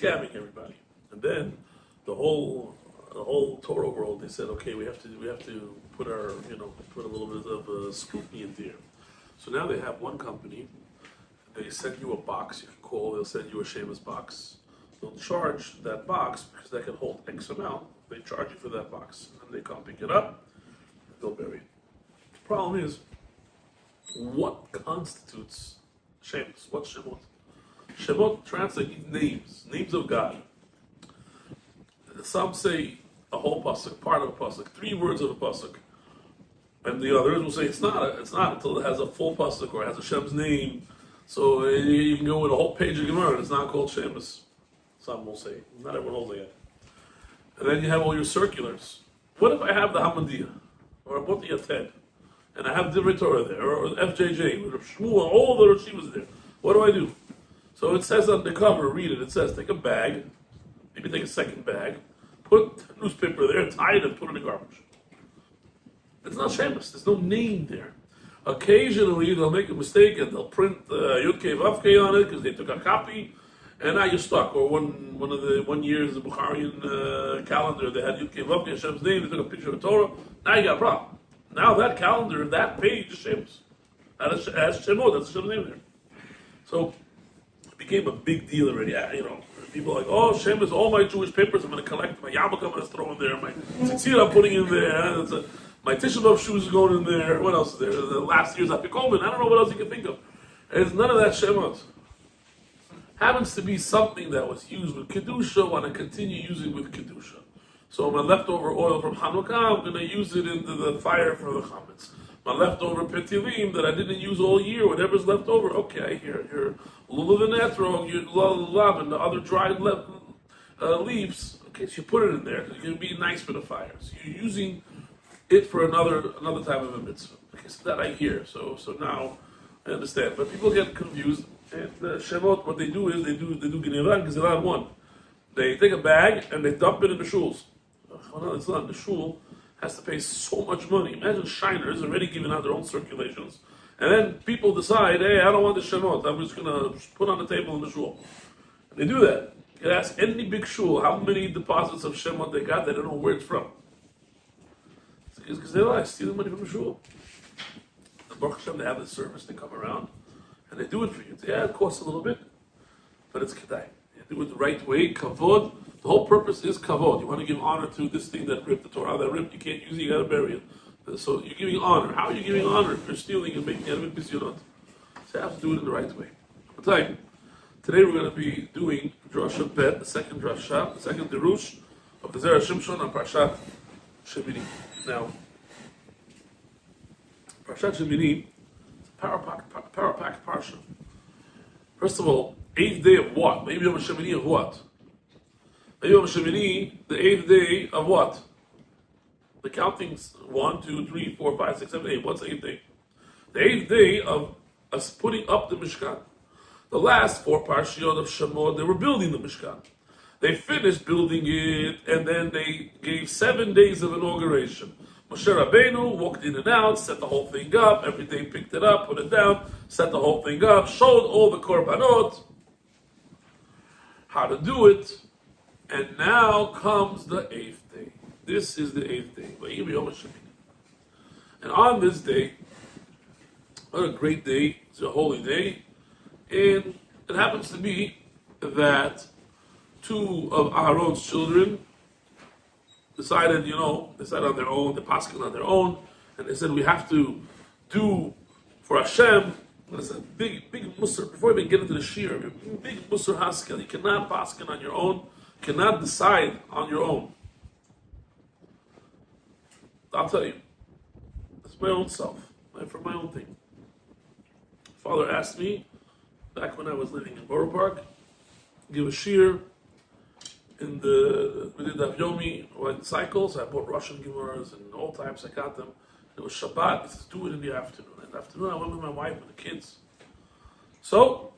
scamming everybody. And then the whole Torah world, they said, okay, we have to put a little bit of scrutiny into here. So now they have one company. They send you a box. You can call. They'll send you a Shemus box. They'll charge that box because that can hold X amount. They charge you for that box, and they come pick it up. They'll bury it. The problem is, what constitutes Shemus? What's Shemot? Shemot translates names of God. Some say a whole pasuk, part of a pasuk, 3 words of a pasuk, and the others will say it's not until it has a full pasuk or has Hashem's name. So you can go with a whole page of Gemara, and it's not called Shemus. Some will say, not everyone holds it. And then you have all your circulars. What if I have the Hamadiyah or a Boti Yated, and I have Divrei Torah there, or FJJ, with Shmuel, all the Rashivas there? What do? So it says on the cover, read it. It says take a bag, maybe take a second bag, put newspaper there, tie it, and put it in the garbage. It's not Shemus. There's no name there. Occasionally they'll make a mistake and they'll print Yud Kei Vav Kei on it because they took a copy, and now you're stuck. Or one year's the Bukharian calendar, they had Yud Kei Vav Kei, Hashem's name. They took a picture of Torah. Now you got a problem. Now that calendar, that page is Shemus. As Shemot, that's Hashem's name there. So it became a big deal already. People are like, oh, Shemus, all my Jewish papers I'm going to collect. My yarmulke I'm going to throw in there. My tzitzit I'm putting in there. My Tisha B'Av shoes are going in there. What else is there? The last year's Afikomen. I don't know what else you can think of. It's none of that Shemot. Happens to be something that was used with Kedusha, want to continue using with Kedusha. So my leftover oil from Hanukkah, I'm going to use it into the fire for the chametz. My leftover petilim that I didn't use all year, whatever's left over, okay, here, your lulav and etrog, your lulav and the other dried leaves, okay, so you put it in there. It's going to be nice for the fire. So you're using it for another type of a mitzvah. Okay, so that I hear. So now I understand. But people get confused. And Shemot, what they do is they do Gneva and Gezerah in one. They take a bag and they dump it in the shuls. Well, no, it's not. The shul has to pay so much money. Imagine shiners already giving out their own circulations. And then people decide, hey, I don't want the Shemot. I'm just going to put on the table in the shul. And they do that. You can ask any big shul how many deposits of Shemot they got. They don't know where it's from. Because they lie, stealing money from the shul. The Baruch Hashem, they have this service, they come around, and they do it for you. Yeah, it costs a little bit, but it's kedai. You do it the right way, kavod. The whole purpose is kavod. You want to give honor to this thing that ripped the Torah, that ripped, you can't use it, you got to bury it. So you're giving honor. How are you giving honor if you're stealing and making out of it bisyonot? So you have to do it in the right way. Today we're going to be doing Derush Bet, the second Drasha, the second Derush of the Zera Shimshon on Parshat Shemini. Now, Parshat Shemini, power-packed Parsha. First of all, 8th day of what? Maybe on Shemini of what? Maybe on Shemini, the 8th day of what? The counting's 1, 2, 3, 4, 5, 6, 7, 8. What's the 8th day? The 8th day of us putting up the Mishkan. The last 4 Parshiot of Shemot, they were building the Mishkan. They finished building it, and then they gave 7 days of inauguration. Moshe Rabbeinu walked in and out, set the whole thing up, every day picked it up, put it down, set the whole thing up, showed all the korbanot, how to do it, and now comes the 8th day. This is the 8th day. And on this day, what a great day, it's a holy day, and it happens to be that 2 of Aaron's children decided on their own, the paskin on their own, and they said we have to do for Hashem. It's a big musar. Before we even get into the shir, big musar haskel. You cannot paskin on your own. You cannot decide on your own. I'll tell you, it's my own self, for my own thing. Father asked me back when I was living in Borough Park, give a shir. We did Daf Yomi, went cycles. I bought Russian Gemaras and all types. I got them. It was Shabbat. He says, do it in the afternoon. In the afternoon, I went with my wife and the kids. So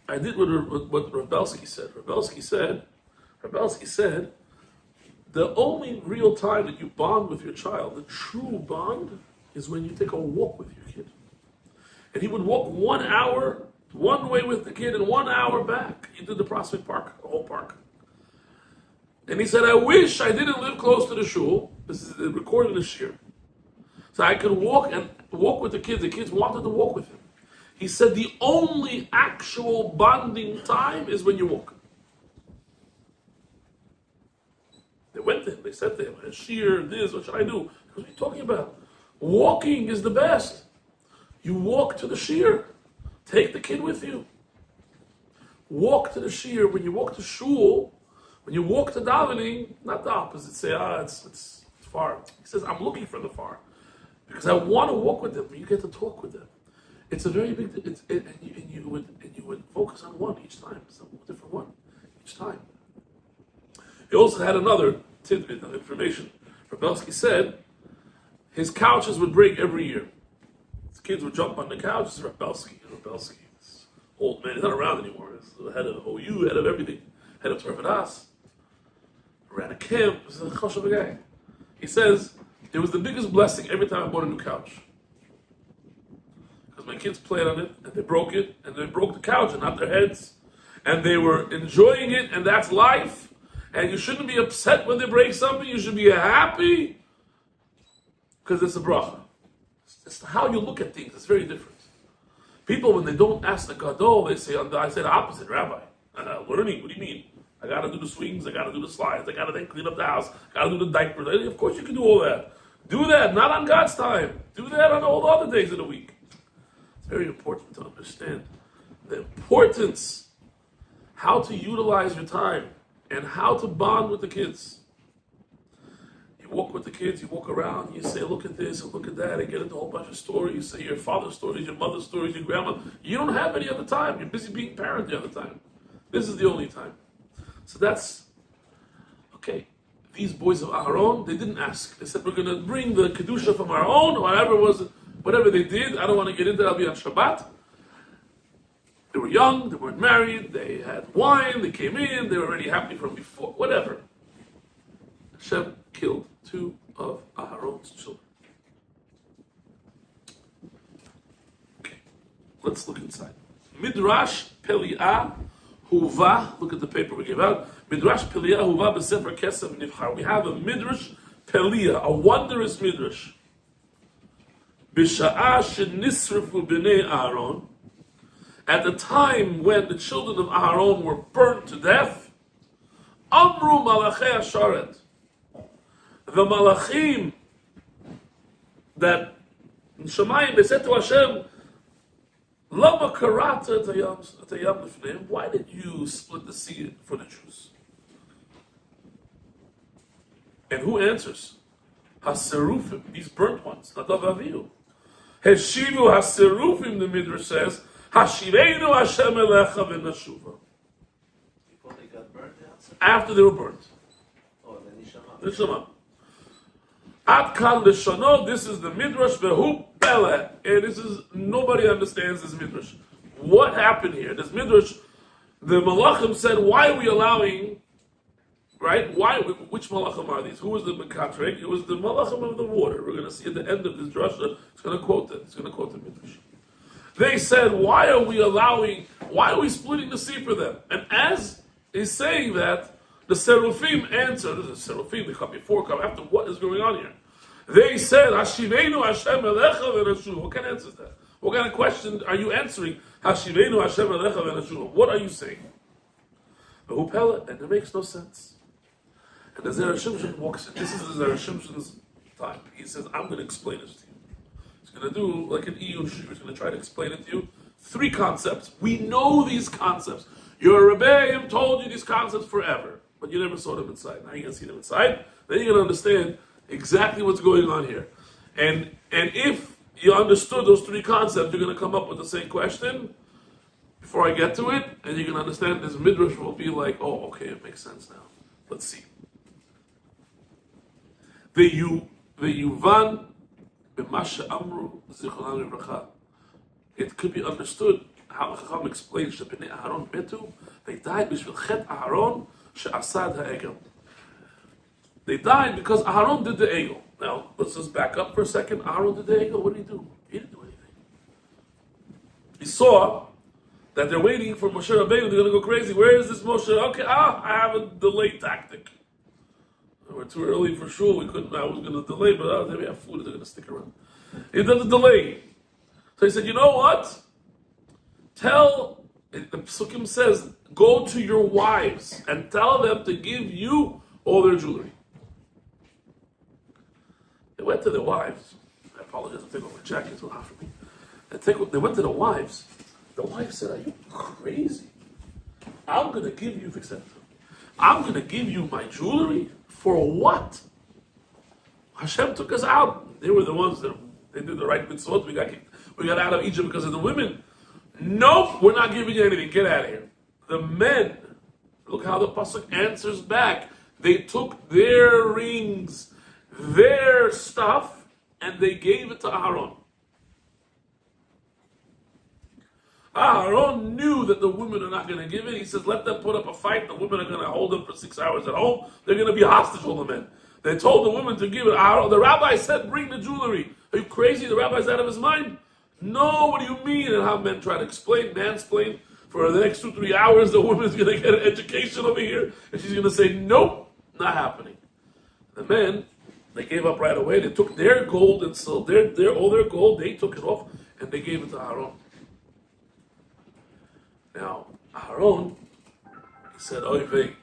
I did what Rabelsky said. Rabelsky said, the only real time that you bond with your child, the true bond, is when you take a walk with your kid. And he would walk 1 hour one way with the kid and 1 hour back. He did the Prospect Park, the whole park. And he said, I wish I didn't live close to the shul. This is recorded in the shir. So I could walk with the kids. The kids wanted to walk with him. He said the only actual bonding time is when you walk. They went to him. They said to him, Shir, this, what should I do? What are you talking about? Walking is the best. You walk to the shir. Take the kid with you. Walk to the shir. When you walk to shul, when you walk to davening, not the opposite. Say, it's far. He says, I'm looking for the far. Because I want to walk with them. You get to talk with them. It's a very big, and you would focus on one each time. It's a different one each time. He also had another tidbit of information. Rabelski said his couches would break every year. His kids would jump on the couch. This is Rabelski, this old man. He's not around anymore. He's the head of OU, head of everything, head of Torah. Ran a camp. He's a chashuv guy. He says it was the biggest blessing every time I bought a new couch. Because my kids played on it, and they broke it, and they broke the couch and not their heads. And they were enjoying it, and that's life. And you shouldn't be upset when they break something. You should be happy. Because it's a bracha. It's how you look at things. It's very different. People, when they don't ask the gadol, they say, I say the opposite, Rabbi. Learning, what do you mean? I got to do the swings, I got to do the slides, I got to then clean up the house, I got to do the diapers. Of course you can do all that. Do that, not on God's time. Do that on all the other days of the week. It's very important to understand the importance, how to utilize your time, and how to bond with the kids. You walk with the kids, you walk around, you say, look at this and look at that, and get into a whole bunch of stories. You say your father's stories, your mother's stories, your grandma. You don't have any other time. You're busy being parent the other time. This is the only time. So that's, okay, these boys of Aharon, they didn't ask. They said, we're going to bring the Kedusha from our own, whatever they did. I don't want to get into that, I'll be on Shabbat. They were young, they weren't married, they had wine, they came in, they were already happy from before, whatever. Hashem killed 2 of Aharon's children. Okay, let's look inside. Midrash Peli'ah Huva, look at the paper we gave out. Midrash Peli'ah Huva b'Sefer Kesef Nivchar. We have a Midrash Peli'ah, a wondrous Midrash. B'sha'ah shenisrafu b'nei Aaron. At the time when the children of Aaron were burnt to death, Amru Malachei Asharet. The Malachim that in Shemayim, they said to Hashem, Lama karata tayam lifneim. Why did you split the sea for the Jews? And who answers? Haserufim, these burnt ones, Nadav Avihu. Heshivu haserufim, the Midrash says, Hashivenu Hashem elecha v'nashuva. Before they got burnt outside? After they were burnt. Oh, the Nishama. Nishama. At kan l'shano, this is the Midrash vehu pele, and this is, nobody understands this Midrash. What happened here? This Midrash, the Malachim said, why are we allowing, right? Which Malachim are these? Who was the Mekatrek? It was the Malachim of the water. We're going to see at the end of this drasha, it's going to quote it. It's going to quote the Midrash. They said, why are we splitting the sea for them? And as he's saying that, the Seraphim answered, the Seraphim, they come before, come after, what is going on here? They said, Hashivenu Hashem elecha v'nashuva. What kind of answer is that? What kind of question are you answering? Hashivenu Hashem elecha v'nashuva. What are you saying? And it makes no sense. And the Zera Shimshon walks in. This is the Zera Shimshon's time. He says, I'm going to explain this to you. He's going to do like an Iyun Shir. He's going to try to explain it to you. 3 concepts. We know these concepts. Your Rebbeim told you these concepts forever, but you never saw them inside. Now you're going to see them inside. Then you're going to understand exactly what's going on here. And if you understood those 3 concepts, you're going to come up with the same question before I get to it, and you can understand this Midrash will be like, oh, okay, it makes sense now. Let's see. The Yuvan b'masha amru zichronam livracha. It could be understood how Chacham explains that b'nei Aharon metu. They died b'shvil chet Aharon she'asad ha'egel. They died because Aharon did the egel. Now let's just back up for a second. Aharon did the egel. What did he do? He didn't do anything. He saw that they're waiting for Moshe Rabbeinu. They're going to go crazy. Where is this Moshe? Okay, I have a delay tactic. We're too early for shul. I was going to delay, but we have food. They're going to stick around. He doesn't delay. So he said, you know what? The Psukim says, go to your wives and tell them to give you all their jewelry. They went to their wives. I apologize, I'm taking off my jacket, it's a lot for me. They went to the wives. The wife said, are you crazy? I'm going to give you, I'm going to give you my jewelry for what? Hashem took us out. They were the ones that they did the right mitzvot. We got out of Egypt because of the women. Nope, we're not giving you anything. Get out of here. The men, look how the pasuk answers back. They took their rings, their stuff, and they gave it to Aaron. Aaron knew that the women are not going to give it. He says, let them put up a fight. The women are going to hold them for 6 hours at home. They're going to be hostage, all the men. They told the women to give it. The rabbi said, bring the jewelry. Are you crazy? The rabbi's out of his mind? No, what do you mean? And how men try to mansplain. For the next 2-3 hours, the woman's going to get an education over here. And she's going to say, nope, not happening. The men, they gave up right away. They took their gold and silver, all their gold, they took it off, and they gave it to Aaron. Now, Aaron, he said, oy vey,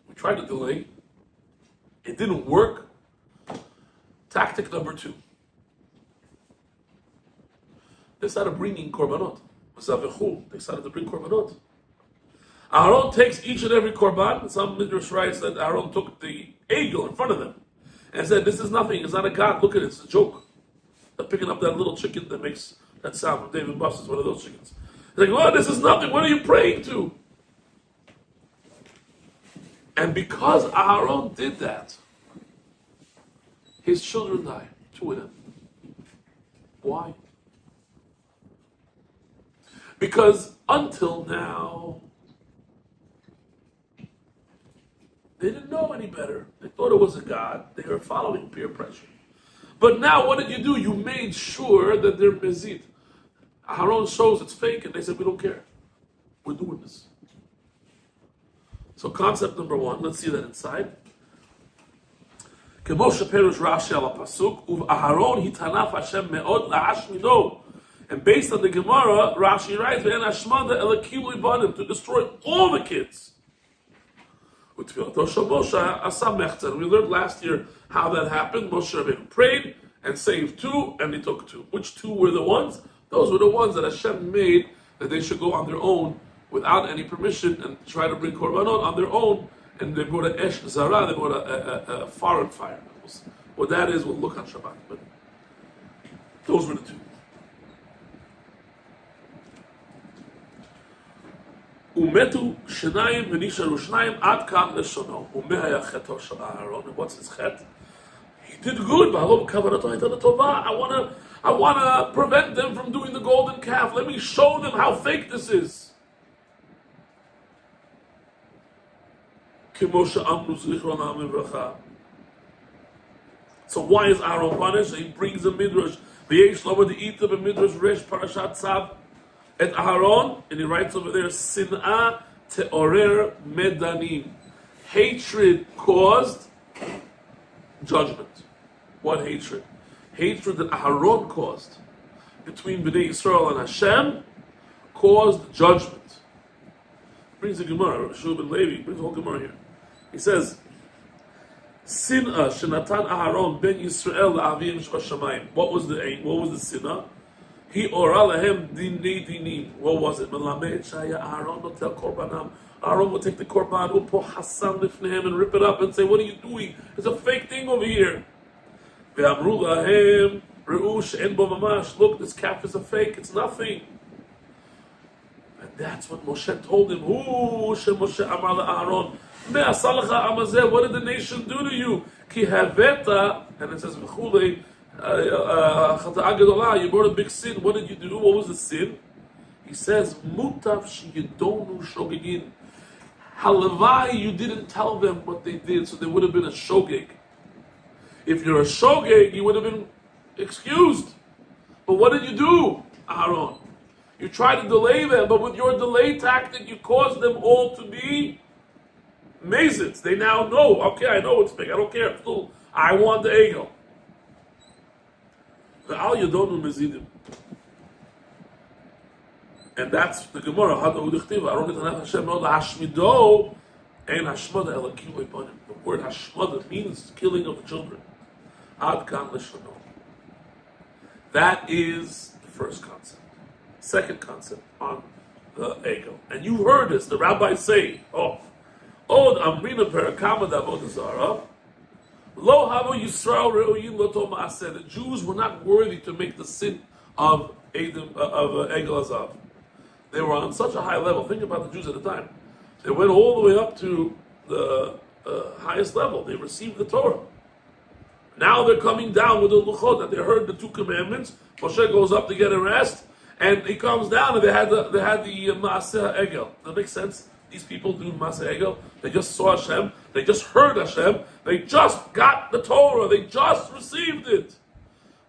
we tried to delay. It didn't work. Tactic number 2. They started bringing korbanot. They started to bring korbanot. Aaron takes each and every korban. Some midrash writes that Aaron took the eagle in front of them and said, this is nothing. It's not a god. Look at it. It's a joke. They're picking up that little chicken that makes that sound from David Buster's, one of those chickens. He's like, oh, this is nothing. What are you praying to? And because Aaron did that, his children died. 2 of them. Why? Because until now, they didn't know any better. They thought it was a god. They were following peer pressure. But now, what did you do? You made sure that they're mezid. Aaron shows it's fake, and they said, we don't care. We're doing this. So concept number 1, let's see that inside. Kemoshe perush Rashi al pasuk uv Aharon hitanaf Hashem meod lahashmido. And based on the Gemara, Rashi writes, "Ve'en hashmada elakim libanim," to destroy all the kids. We learned last year how that happened. Moshe Rabbeinu prayed and saved 2, and he took 2. Which 2 were the ones? Those were the ones that Hashem made that they should go on their own without any permission and try to bring korbanot on their own. And they brought a esh zara, they brought a foreign fire. What that is, we'll look on Shabbat. But those were the 2. Umetu shenayim v'nisharu shnayim ad kam leshono. Umeh chetto shel Aaron. And what's his chet? He did good. I wanna prevent them from doing the golden calf. Let me show them how fake this is. So why is Aaron punished? He brings a midrash. V'yesh lo v'di'ita b'midrash resh parashat tzav et Aaron, and he writes over there, Sin'ah te'orer medanim. Hatred caused judgment. What hatred? Hatred that Aaron caused between Bnei Yisrael and Hashem caused judgment. Brings the Gemara, Shul ben Levi, brings the whole Gemara here. He says, Sin'ah shenatan Aaron ben Yisrael la'avim sh'bashamayim. What was the aim? What was the sin'ah? He ora lahem dinei dinim. What was it? Melamed shaya Aaron notel korbanam. Aaron will take the korban, upo hasam lifnehem, and rip it up and say, what are you doing? It's a fake thing over here. Ve'amru lahem re'u she'en bo mamash. Look, this calf is a fake. It's nothing. And that's what Moshe told him. Hu she'Moshe amar la'Aaron. What did the nation do to you? Ki haveta, and it says v'chulei. You brought a big sin. What did you do? What was the sin? He says, Mutav sheyidonu shogegin. Halavai, you didn't tell them what they did, so they would have been a shogeg. If you're a shogeg, you would have been excused. But what did you do, Aaron? You tried to delay them, but with your delay tactic, you caused them all to be mazits. They now know, okay, I know it's big, I don't care. Still, I want the egel. The al yadonu mezidim. And that's the Gemara. The word hashmada means killing of the children. Ad kan lishano. That is the first concept. Second concept on the egel. And you heard this. The rabbis say, Od amrina perakama d'avodah zara. Lo havu Yisrael re'oyin lo tov ma'aseh. The Jews were not worthy to make the sin of egel azav. They were on such a high level. Think about the Jews at the time. They went all the way up to the highest level. They received the Torah. Now they're coming down with the luchot, and they heard the two commandments. Moshe goes up to get a rest, and he comes down, and they had the Maaseh Egel. Does that make sense? These people do Maaseh Egel. They just saw Hashem. They just heard Hashem. They just got the Torah. They just received it.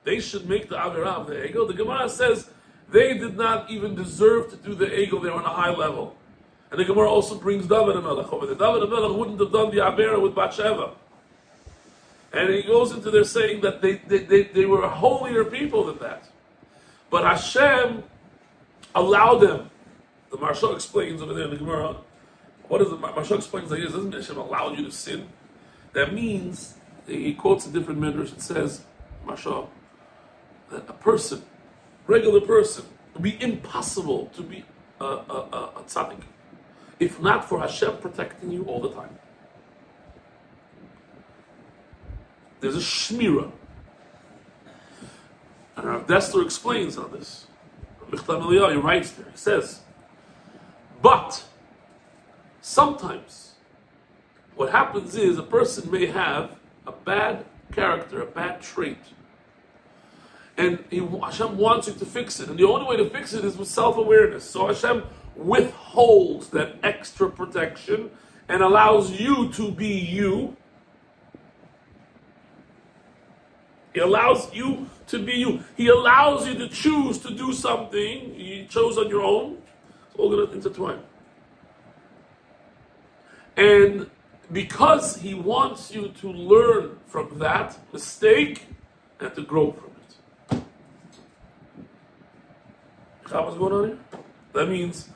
They should make the Avirah of the Egel. The Gemara says they did not even deserve to do the Egel. They were on a high level. And the Gemara also brings David HaMelech over there. David HaMelech wouldn't have done the Avirah with Bathsheba. And he goes into there saying that they were holier people than that. But Hashem allowed them. The Marsha explains over there in the Gemara. What is the Marsha explains like this? Doesn't Hashem allow you to sin? That means, he quotes a different midrash. It says, Marsha, that a person, regular person, it would be impossible to be a tzaddik if not for Hashem protecting you all the time. There's a shmira. And Rav Dessler explains on this. Michtav Eliyahu, he writes there, he says, but sometimes what happens is a person may have a bad character, a bad trait. And Hashem wants you to fix it. And the only way to fix it is with self-awareness. So Hashem withholds that extra protection and allows you to be you. He allows you to be you. He allows you to choose to do something you chose on your own. It's all going to intertwine. And because he wants you to learn from that mistake and to grow from it. What's going on here? That means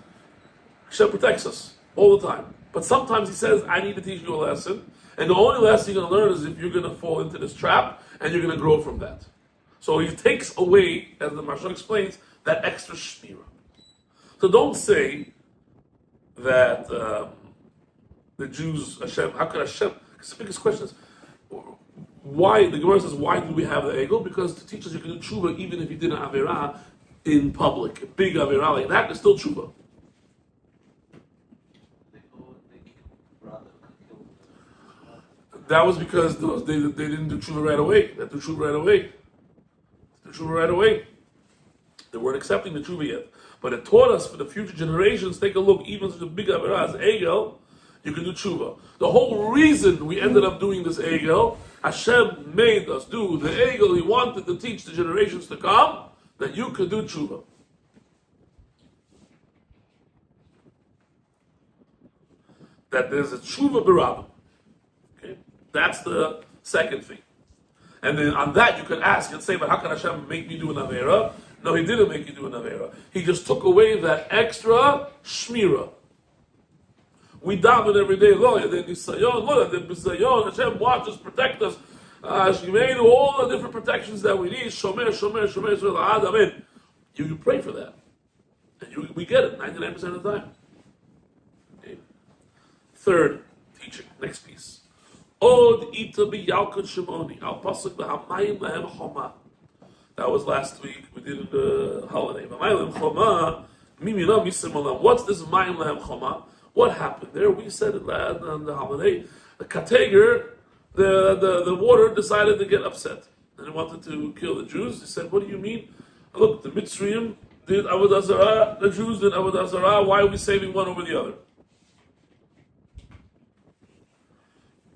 Hashem protects us all the time. But sometimes he says, I need to teach you a lesson. And the only lesson you're going to learn is if you're going to fall into this trap and you're going to grow from that. So he takes away, as the Marsha explains, that extra shmira. So don't say that the Jews, Hashem, how could Hashem, because the biggest question is, why, the Gemara says, why do we have the egel? Because to teach us you can do tshuva even if you did an avirah in public. A big avirah like that is still tshuva. That was because they didn't do tshuva right away. They do tshuva right away. They do tshuva right away. They weren't accepting the tshuva yet. But it taught us for the future generations, take a look, even such a big avirah as egel, you can do tshuva. The whole reason we ended up doing this egel, Hashem made us do the egel. He wanted to teach the generations to come that you could do tshuva. That there's a tshuva b'rabim. Okay, that's the second thing. And then on that you could ask and say, but how can Hashem make me do an avera? No, He didn't make you do an avera. He just took away that extra shmira. We daven every day, Hashem watches, protect us. She made all the different protections that we need. Shomer, shomer, shomer, shomer, amen. You pray for that. And we get it 99% of the time. Okay. Third teaching, next piece. Od ita b'yalkut Shemini, al pasuk b'hamayim lehem choma. That was last week. We did the holiday. Hamayim lehem choma, mimina misim olam. What's this mayim lehem choma? What happened there? We said it on the holiday. The Kateger, the water decided to get upset. And he wanted to kill the Jews. He said, what do you mean? Look, the Mitzrayim did Avodah Zarah, the Jews did Avodah Zarah. Why are we saving one over the other?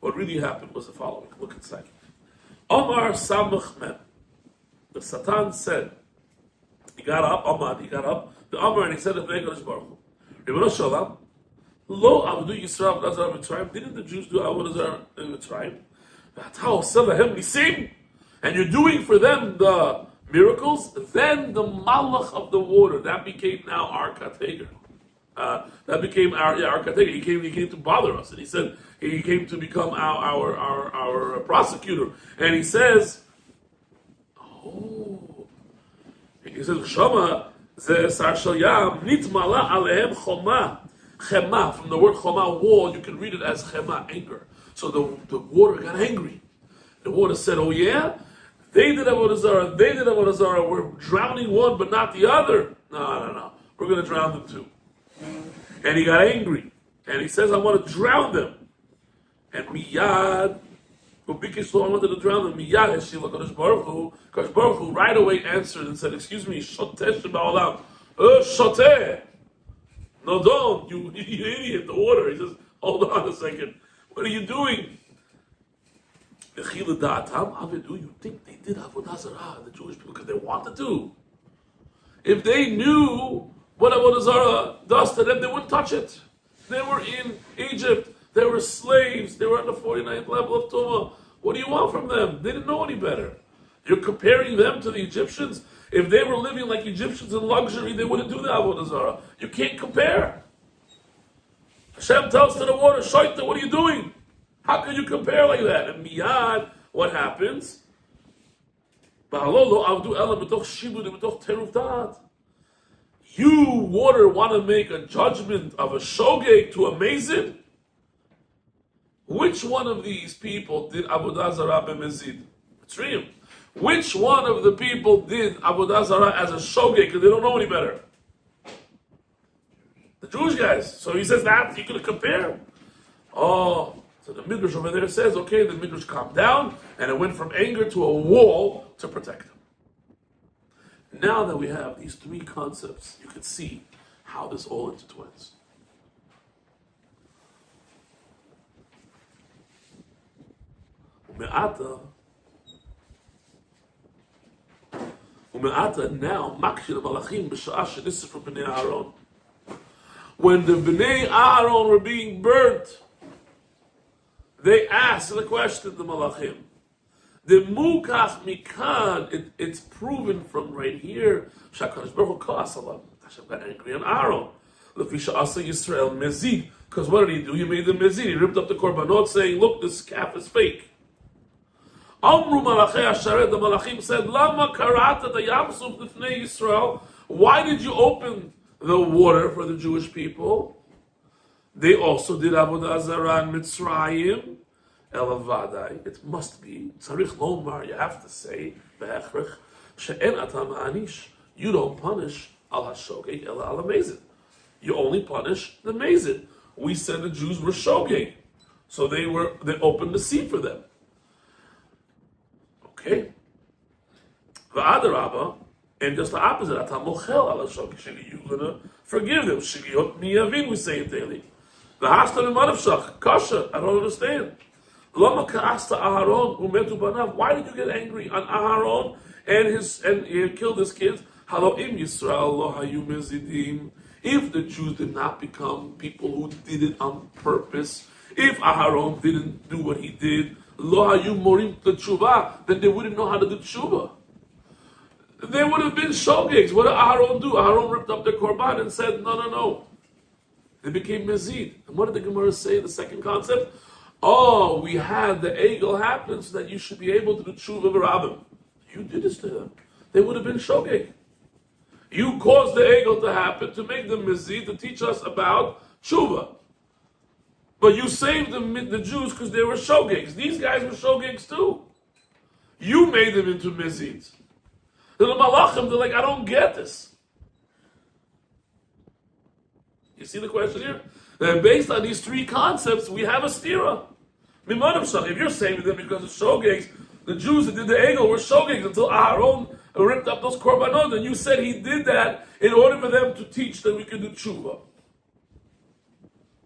What really happened was the following. Look inside. Omar Samach Mem. The Satan said, he got up, the Omar, and he said to the Baruch Hu, Ribono Shel Olam, Lo avdu Yisrael Avodah Mitzrayim. Didn't the Jews do Avodah Zarah in Mitzrayim? V'atau selahem nisim. And you're doing for them the miracles. Then the malach of the water, that became now our kateger. That became our kateger. He came to bother us, and he said he came to become our prosecutor. And he says, he says, Shama ze sar shel yam nitmala alehem choma. Chema, from the word choma, wall, you can read it as chema, anger. So the water got angry. The water said, oh yeah? They did Avodah Zarah, we're drowning one but not the other. No. We're going to drown them too. And he got angry. And he says, I want to drown them. And miyad, Ubikish I wanted to drown them. Miyad, Heshiva Kadosh Baruch Hu right away answered and said, excuse me, Shoteh Sheba'olam. Shoteh. No, don't, you idiot, the water. He says, hold on a second. What are you doing? You think they did Avodah Zarah, the Jewish people, because they wanted to. If they knew what Avodah Zarah does to them, they wouldn't touch it. They were in Egypt. They were slaves. They were at the 49th level of Tumah. What do you want from them? They didn't know any better. You're comparing them to the Egyptians. If they were living like Egyptians in luxury, they wouldn't do the Avodah Zarah. You can't compare. Hashem tells to the water, Shaita, what are you doing? How can you compare like that? And miyad, what happens? You, water, want to make a judgment of a shogeg to a mazid? Which one of these people did Avodah Zarah b'mezid? Mitzrayim. Which one of the people did Avodah Zarah as a shogeg because they don't know any better? The Jewish guys. So he says that you could compare. So the Midrash over there says, okay, the Midrash calmed down and it went from anger to a wall to protect them. Now that we have these three concepts, you can see how this all intertwines. Now, when the Bnei Aaron were being burnt, they asked the question, the Malachim. The Mukach Mikan, it's proven from right here, Shakadosh Baruch Hu Kasalam. Hashem got angry on Aaron. Lefisha Asa Yisrael Mezid. Because what did he do? He made the Mezid. He ripped up the Korbanot saying, look, this calf is fake. Amru Malachei Asharet, the Malachim said, Lama Karata the Yamsuf Lifnei Yisrael. Why did you open the water for the Jewish people? They also did Avodah Zarah in Mitzrayim. Elavadai. It must be. Tzarich lomar. You have to say be'echrich she'en atam anish. You don't punish al hashogeg ela al amazid. You only punish the mazid. We said the Jews were shogeg, so they opened the sea for them. Okay. Va'adarabba, and just the opposite. Atam mochel al hashogeg. You're gonna forgive them. Shigiyot miyavin. We say it daily. The hashta b'manavshach kasha. I don't understand. Why did you get angry on Aharon and he killed his kids? If the Jews did not become people who did it on purpose, if Aharon didn't do what he did, then they wouldn't know how to do tshuva. They would have been shogegs. What did Aharon do? Aharon ripped up their korban and said, no. They became mezid. And what did the Gemara say, the second concept? Oh, we had the egel happen so that you should be able to do tshuva v'rabim. You did this to them. They would have been shogeg. You caused the egel to happen to make them mezid, to teach us about tshuva. But you saved the Jews because they were shogegs. These guys were shogegs too. You made them into mezids. The malachim, they're like, I don't get this. You see the question here? And based on these three concepts, we have a stira. If you're saving them because of shogegs, the Jews that did the egel were shogegs until Aharon ripped up those korbanot, and you said he did that in order for them to teach that we could do tshuva.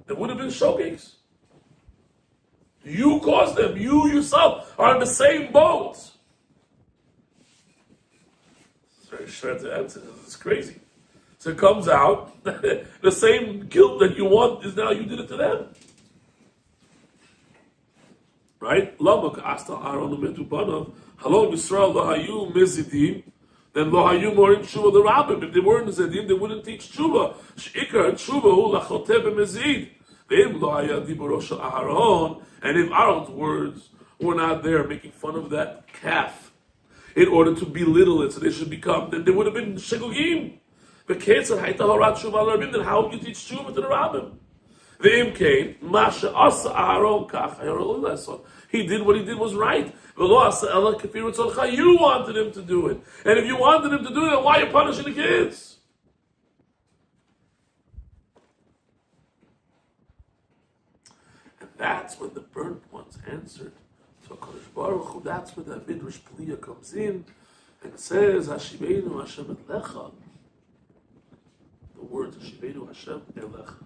They would have been shogegs. You caused them. You yourself are in the same boat. It's very short to answer. It's crazy. So it comes out, the same guilt that you want is now you did it to them. Right? Lamak asta Aaron umetu banav, halom Yisrael lo hayu mezidim, then lo hayu morim tshuva the rabbim. If they weren't mezidim, they wouldn't teach tshuva. Sheikar tshuva hu lachoteh b'mezid. Ve'im lo haya diburo shel Aaron, and if Aaron's words were not there making fun of that calf in order to belittle it, so they should become, then they would have been shegugim. Then how would you teach tshuva to the rabbim? Ve'im came, masha asa Aaron kach. He did what he did was right. You wanted him to do it. And if you wanted him to do it, why are you punishing the kids? And that's when the burnt ones answered. So Kodesh Baruch Hu, that's when the Midrash Pliyah comes in and says, Hashiveinu Hashem Elecha. The words Hashiveinu Hashem Elecha.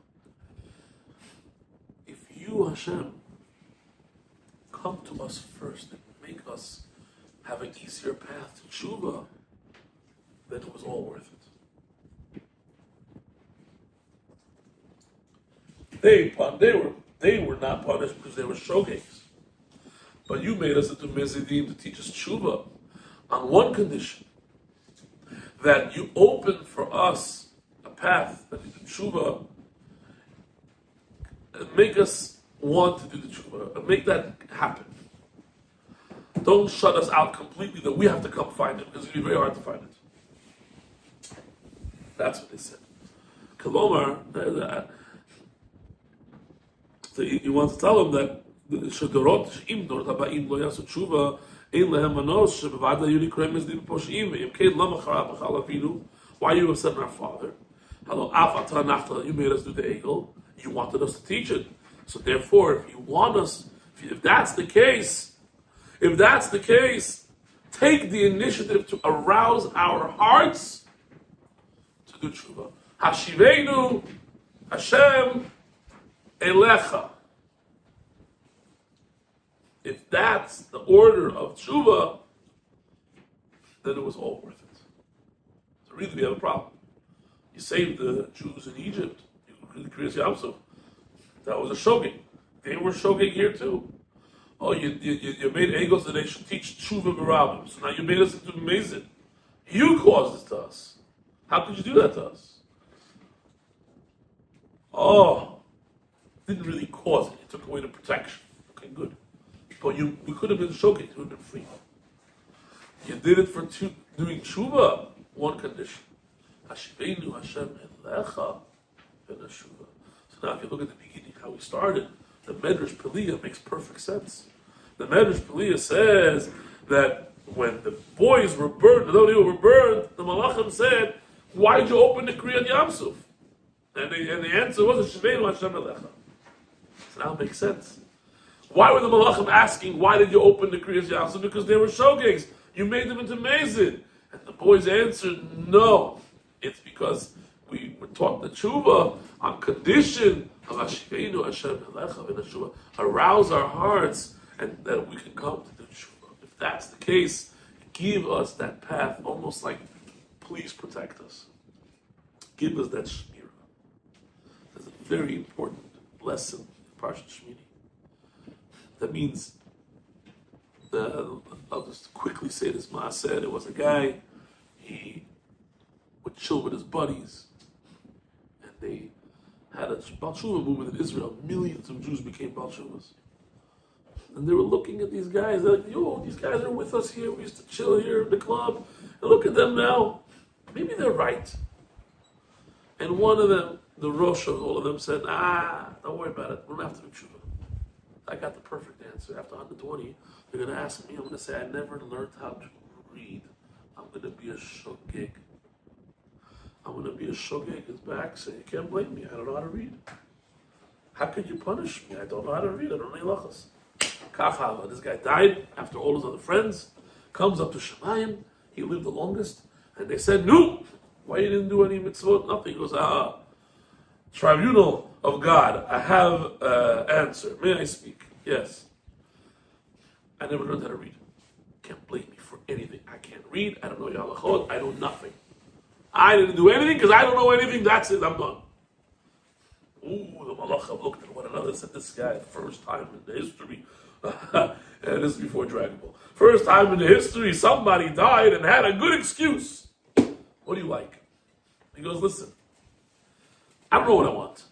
If you, Hashem, come to us first and make us have an easier path to tshuva, then it was all worth it. They were not punished because they were shogates. But you made us into mezidim to teach us tshuva on one condition, that you open for us a path that is tshuva and make us want to do the tshuva and make that happen. Don't shut us out completely that we have to come find it, because it'll be very hard to find it. That's what they said. Kalomar, so you want to tell them that shadorot im dorot habaim lo yasu tshuva ein lehem manos shebevada yuli krem ezdim posheim im kein lama charab b'chal avinu. Why you have said our father? Hello, af atanachta, you made us do the egel. You wanted us to teach it. So therefore, if you want us, if that's the case, take the initiative to arouse our hearts to do tshuva. Hashiveinu Hashem Elecha. If that's the order of tshuva, then it was all worth it. So really, we have a problem. You saved the Jews in Egypt. You created Yamsuf. That was a shogeg. They were shogeg here too. Oh, you made egos that they should teach tshuva b'rabbim. So now you made us into mezid. You caused this to us. How could you do that to us? Oh, didn't really cause it. You took away the protection. Okay, good. But we could have been shogeg. You would have been free. You did it for doing tshuva. One condition. Hashiveinu Hashem Elecha v'nashuva. So now if you look at the beginning, how we started, the Medrash Pliyah makes perfect sense. The Medrash Pliyah says that when the boys were burned, though they were burned, the Malachim said, why did you open the Kriyat Yamsuf? And the answer was, Hashiveinu Hashem Elecha. So now it makes sense. Why were the Malachim asking, why did you open the Kriyat Yamsuf? Because they were shogegs. You made them into mezid. And the boys answered, no. It's because we were taught the tshuva on condition of Hashiveinu Hashem Elecha v'nashuva. Arouse our hearts and that we can come to the tshuva. If that's the case, give us that path, almost like, please protect us. Give us that shmira. That's a very important lesson in Parshat Shemini. That means, I'll just quickly say this. Ma said it was a guy, he would chill with his buddies, and they had a Baal Tshuva movement in Israel. Millions of Jews became Baal Tshuvas. And they were looking at these guys, they're like, yo, these guys are with us here, we used to chill here in the club, and look at them now. Maybe they're right. And one of them, the Rosh of all of them, said, don't worry about it, we don't have to do Tshuva. I got the perfect answer. After 120, they're going to ask me, I'm going to say, I never learned how to read. I'm going to be a shogeg. I'm going to be a shogeg. His back, say, you can't blame me. I don't know how to read. How could you punish me? I don't know how to read. I don't know halachas. Kachava, this guy died after all his other friends. Comes up to Shemayim. He lived the longest. And they said, no, why you didn't do any mitzvot? Nothing. He goes, tribunal of God, I have an answer. May I speak? Yes. I never learned how to read. Can't blame me for anything. I can't read. I don't know Yalachot. I know nothing. I didn't do anything because I don't know anything. That's it. I'm done. Ooh, the malachim looked at one another and said, this guy, first time in the history, and this is before Dragon Ball, first time in the history, somebody died and had a good excuse. What do you like? He goes, listen, I don't know what I want.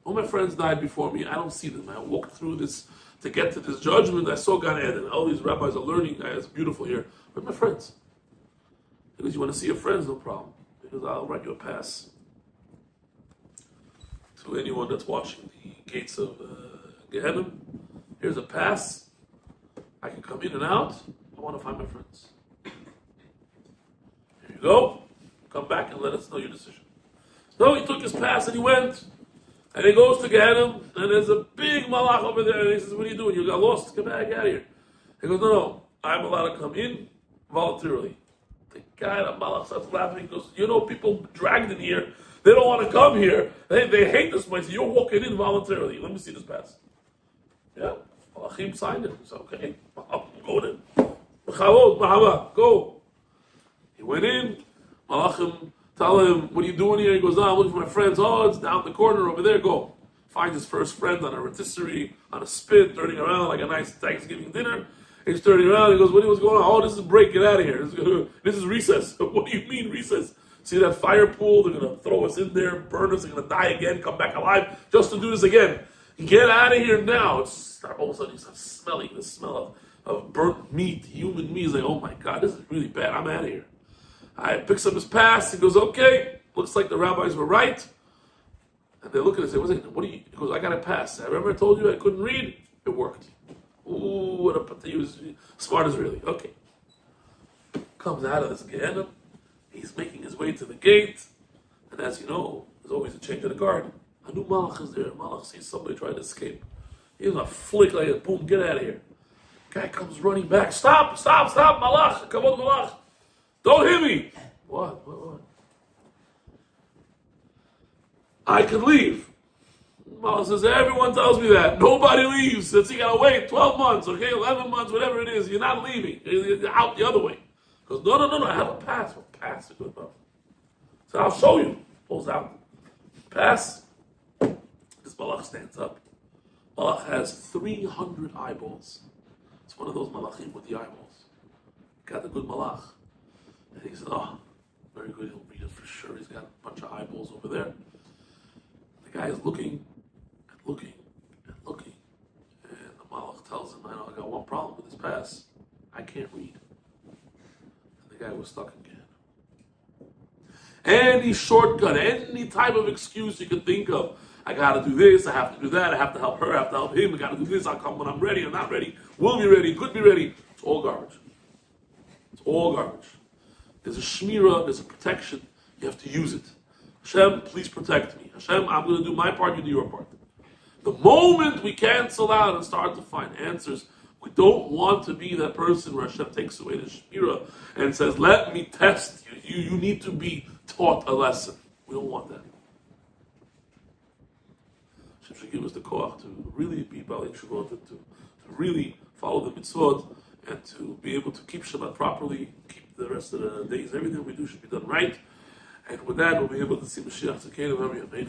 All my friends died before me. I don't see them. I walked through this to get to this judgment. I saw Gaon, and all these rabbis are learning. It's beautiful here. Where are my friends? He goes, you want to see your friends? No problem. He goes, I'll write you a pass. To anyone that's watching the gates of Gehenna, here's a pass. I can come in and out. I want to find my friends. Here you go. Come back and let us know your decision. So he took his pass and he went. And he goes to Gehenna, and there's a big malach over there, and he says, what are you doing? You got lost. Get back out of here. He goes, no, I'm allowed to come in voluntarily. The guy, the malach, starts laughing. He goes, you know, people dragged in here. They don't want to come here. They hate this place. You're walking in voluntarily. Let me see this pass. Yeah. Malachim signed it. He said, okay, go then. Go. He went in. Malachim tell him, what are you doing here? He goes, I'm looking for my friends. Oh, it's down the corner over there. Go. Finds his first friend on a rotisserie, on a spit, turning around like a nice Thanksgiving dinner. He's turning around. He goes, what's going on? Oh, this is break. Get out of here. This is recess. What do you mean recess? See that fire pool? They're going to throw us in there, burn us. They're going to die again, come back alive just to do this again. Get out of here now. All of a sudden, he starts smelling the smell of burnt meat, human meat. He's like, oh my God, this is really bad. I'm out of here. I picks up his pass. He goes, okay, looks like the rabbis were right. And they look at it and say, what do you? He goes, I got a pass. I remember I told you I couldn't read. It worked. Ooh, what a he was smart Israeli. Okay. Comes out of this Gehenna. He's making his way to the gate. And as you know, there's always a change of the guard. A new malach is there. Malach sees somebody trying to escape. He's going to flick like that. Boom, get out of here. Guy comes running back. Stop, malach. Come on, malach. Don't hit me. What? I can leave. Malach says, everyone tells me that. Nobody leaves. Says you gotta wait 12 months, okay, 11 months, whatever it is. You're not leaving. You're out the other way. He goes, no, I have a pass. What pass? So I'll show you. Pulls out. Pass. This malach stands up. Malach has 300 eyeballs. It's one of those malachim with the eyeballs. Got a good malach. And he said, oh, very good, he'll read it for sure. He's got a bunch of eyeballs over there. The guy is looking. And the malach tells him, I got one problem with this pass. I can't read. And the guy was stuck again. Any shortcut, any type of excuse you can think of. I got to do this, I have to do that, I have to help her, I have to help him, I got to do this, I'll come when I'm ready, I'm not ready, will be ready, could be ready. It's all garbage. It's all garbage. There's a shmira, there's a protection. You have to use it. Hashem, please protect me. Hashem, I'm going to do my part, you do your part. The moment we cancel out and start to find answers, we don't want to be that person where Hashem takes away the shmira and says, let me test you. You need to be taught a lesson. We don't want that. Hashem should give us the koach to really be Baalei Teshuvot, to really follow the mitzvot, and to be able to keep Shabbat properly, keep the rest of the days. Everything we do should be done right. And with that, we'll be able to see Mashiach Tzidkeinu. Amen.